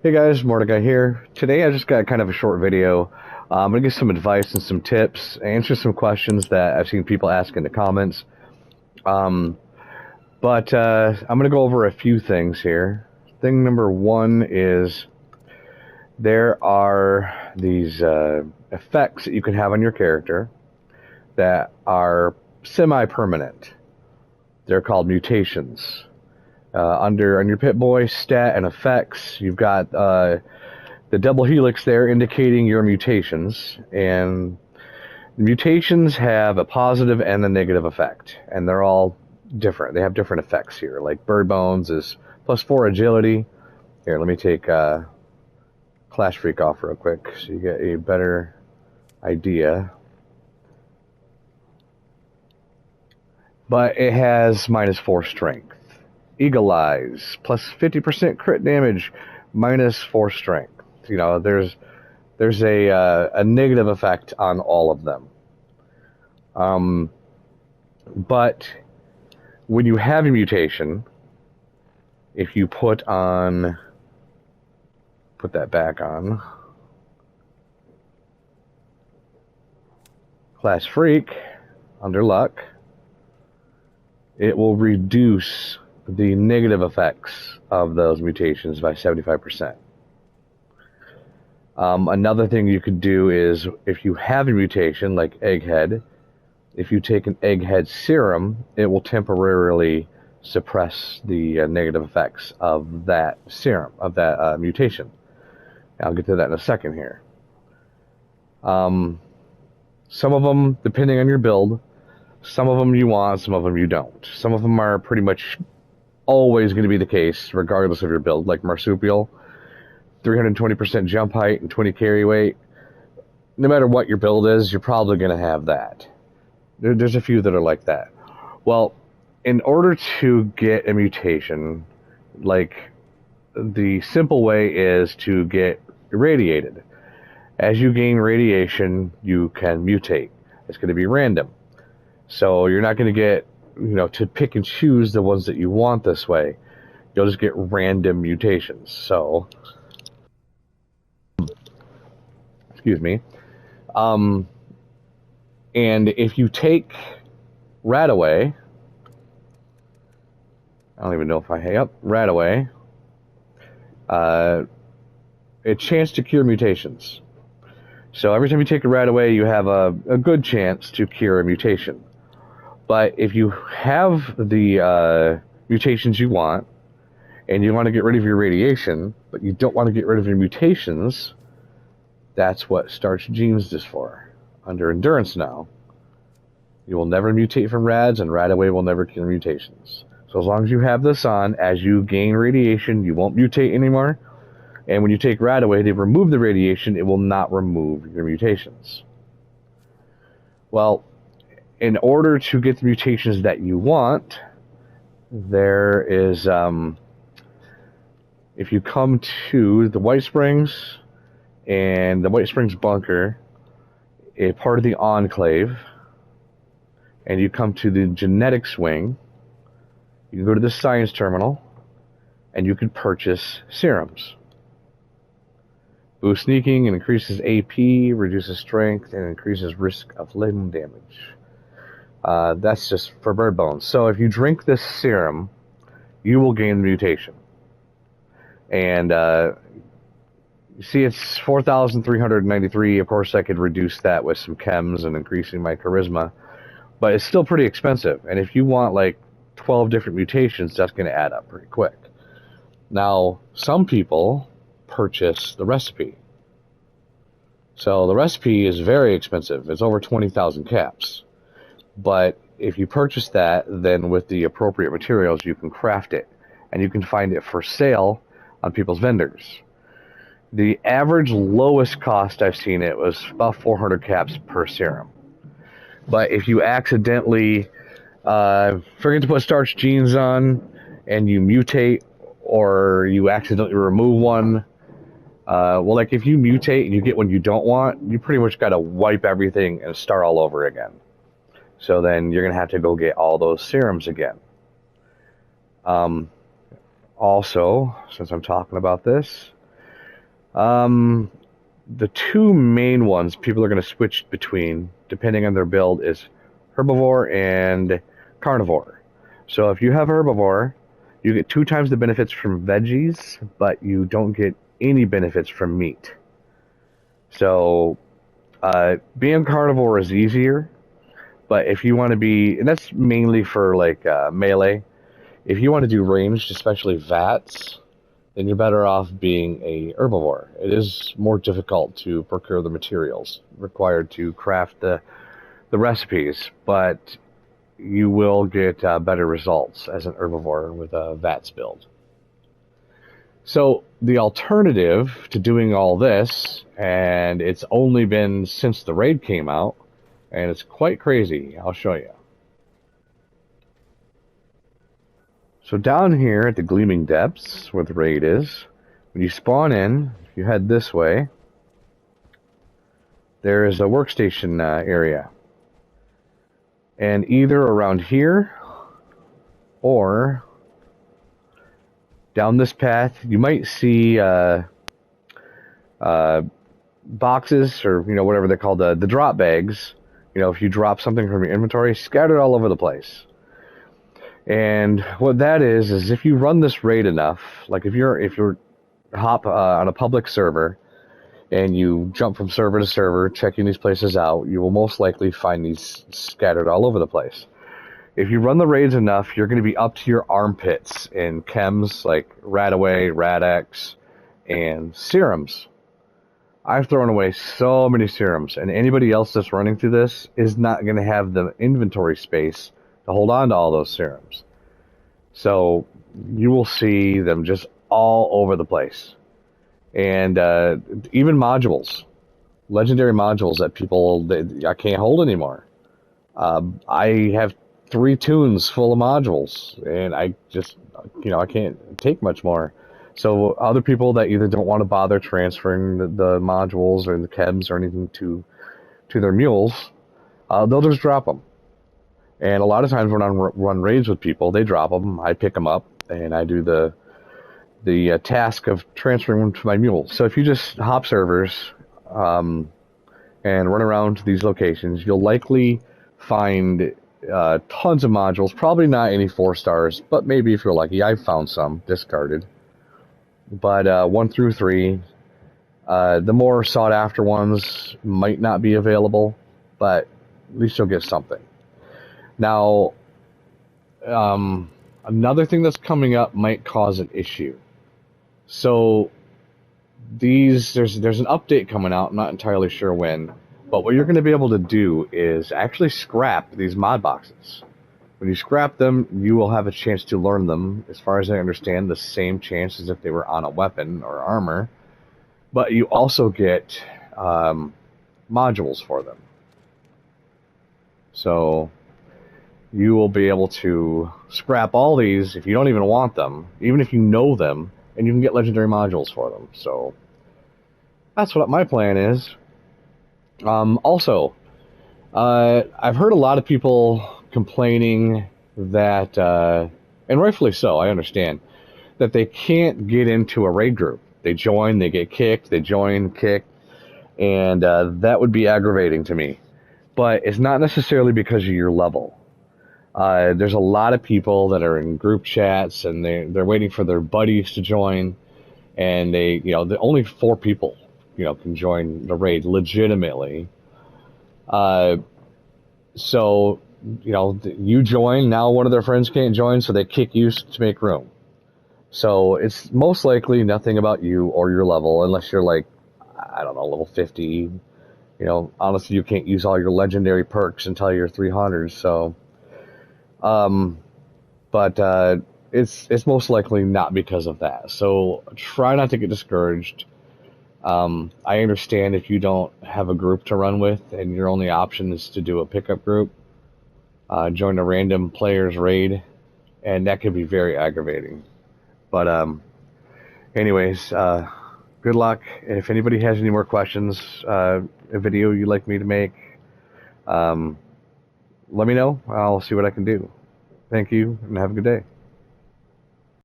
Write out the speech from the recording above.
Hey guys, Mordecai here. Today I just got kind of a short video. I'm going to give some advice and some tips, answer some questions that I've seen people ask in the comments. Um, but I'm going to go over a few things here. Thing number one is there are these effects that you can have on your character that are semi-permanent. They're called mutations. On your Pip-Boy stat and effects, you've got the double helix there indicating your mutations, and mutations have a positive and a negative effect, and they're all different. They have different effects here. Like Bird Bones is +4 agility. Here, let me take Clash Freak off real quick so you get a better idea. But it has -4 strength. Eagle Eyes, +50% crit damage, -4 strength. You know, there's a negative effect on all of them. But when you have a mutation, if you put that back on, Class Freak, under luck, it will reduce the negative effects of those mutations by 75%. Another thing you could do is, if you have a mutation like Egghead, if you take an Egghead serum, it will temporarily suppress the negative effects of that serum, of that mutation. I'll get to that in a second here. Some of them, depending on your build, some of them you want, some of them you don't. Some of them are pretty much always going to be the case, regardless of your build, like Marsupial, 320% jump height and 20 carry weight. No matter what your build is, you're probably going to have that. There's a few that are like that. Well, in order to get a mutation, like, the simple way is to get irradiated. As you gain radiation, you can mutate. It's going to be random. So you're not going to get, to pick and choose the ones that you want this way. You'll just get random mutations. So, excuse me. And if you take Radaway, I don't even know if Radaway, a chance to cure mutations. So every time you take a Radaway, you have a good chance to cure a mutation. But if you have the mutations you want, and you want to get rid of your radiation, but you don't want to get rid of your mutations, that's what Starch Genes is for. Under Endurance now, you will never mutate from Rads, and Radaway will never cure mutations. So as long as you have this on, as you gain radiation, you won't mutate anymore. And when you take Radaway, they remove the radiation, it will not remove your mutations. Well, in order to get the mutations that you want, there is, if you come to the White Springs and the White Springs Bunker, a part of the Enclave, and you come to the Genetics Wing, you can go to the Science Terminal, and you can purchase serums. Boosts sneaking and increases AP, reduces strength, and increases risk of limb damage. That's just for Bird Bones. So if you drink this serum, you will gain the mutation. And you see it's 4,393. Of course, I could reduce that with some chems and increasing my charisma. But it's still pretty expensive. And if you want like 12 different mutations, that's going to add up pretty quick. Now, some people purchase the recipe. So the recipe is very expensive. It's over 20,000 caps. But if you purchase that, then with the appropriate materials, you can craft it. And you can find it for sale on people's vendors. The average lowest cost I've seen it was about 400 caps per serum. But if you accidentally forget to put Starch Genes on, and you mutate, or you accidentally remove one, well, like if you mutate and you get one you don't want, you pretty much got to wipe everything and start all over again. So then you're going to have to go get all those serums again. Also, since I'm talking about this, The two main ones people are going to switch between, depending on their build, is herbivore and carnivore. So if you have herbivore, you get 2 times the benefits from veggies, but you don't get any benefits from meat. So being carnivore is easier, but if you want to be, and that's mainly for like melee, if you want to do ranged, especially VATs, then you're better off being a herbivore. It is more difficult to procure the materials required to craft the recipes, but you will get better results as an herbivore with a VATS build. So the alternative to doing all this, and it's only been since the raid came out, and it's quite crazy. I'll show you. So down here at the Gleaming Depths, where the raid is, when you spawn in, if you head this way, there is a workstation area. And either around here, or down this path, you might see boxes, or whatever they're called, the drop bags. If you drop something from your inventory, scattered all over the place. And what that is if you run this raid enough, like if you're hop on a public server and you jump from server to server checking these places out, you will most likely find these scattered all over the place. If you run the raids enough, you're going to be up to your armpits in chems like Radaway, Radex, and serums. I've thrown away so many serums, and anybody else that's running through this is not going to have the inventory space to hold on to all those serums. So you will see them just all over the place. And even modules, legendary modules that I can't hold anymore. I have 3 tunes full of modules, and I just, I can't take much more. So other people that either don't want to bother transferring the modules or the chems or anything to their mules, they'll just drop them. And a lot of times when I run raids with people, they drop them, I pick them up, and I do the task of transferring them to my mule. So if you just hop servers and run around to these locations, you'll likely find tons of modules, probably not any 4 stars, but maybe if you're lucky. I've found some discarded. But 1 through 3, the more sought after ones might not be available, but at least you'll get something. Now, another thing that's coming up might cause an issue. So there's an update coming out, I'm not entirely sure when, but what you're going to be able to do is actually scrap these mod boxes. When you scrap them, you will have a chance to learn them, as far as I understand, the same chance as if they were on a weapon or armor, but you also get modules for them. So you will be able to scrap all these if you don't even want them, even if you know them, and you can get legendary modules for them. So that's what my plan is. Also, I've heard a lot of people complaining that, and rightfully so, I understand, that they can't get into a raid group. They join, they get kicked, they join, kicked, and that would be aggravating to me. But it's not necessarily because of your level. There's a lot of people that are in group chats, and they're waiting for their buddies to join, and the only 4 people, can join the raid legitimately. So, you join, now one of their friends can't join, so they kick you to make room. So it's most likely nothing about you or your level, unless you're like, I don't know, level 50. Honestly, you can't use all your legendary perks until you're 300, so... but it's most likely not because of that. So try not to get discouraged. I understand if you don't have a group to run with and your only option is to do a pickup group, join a random player's raid, and that can be very aggravating. But anyways, good luck. If anybody has any more questions, a video you'd like me to make, let me know. I'll see what I can do. Thank you, and have a good day.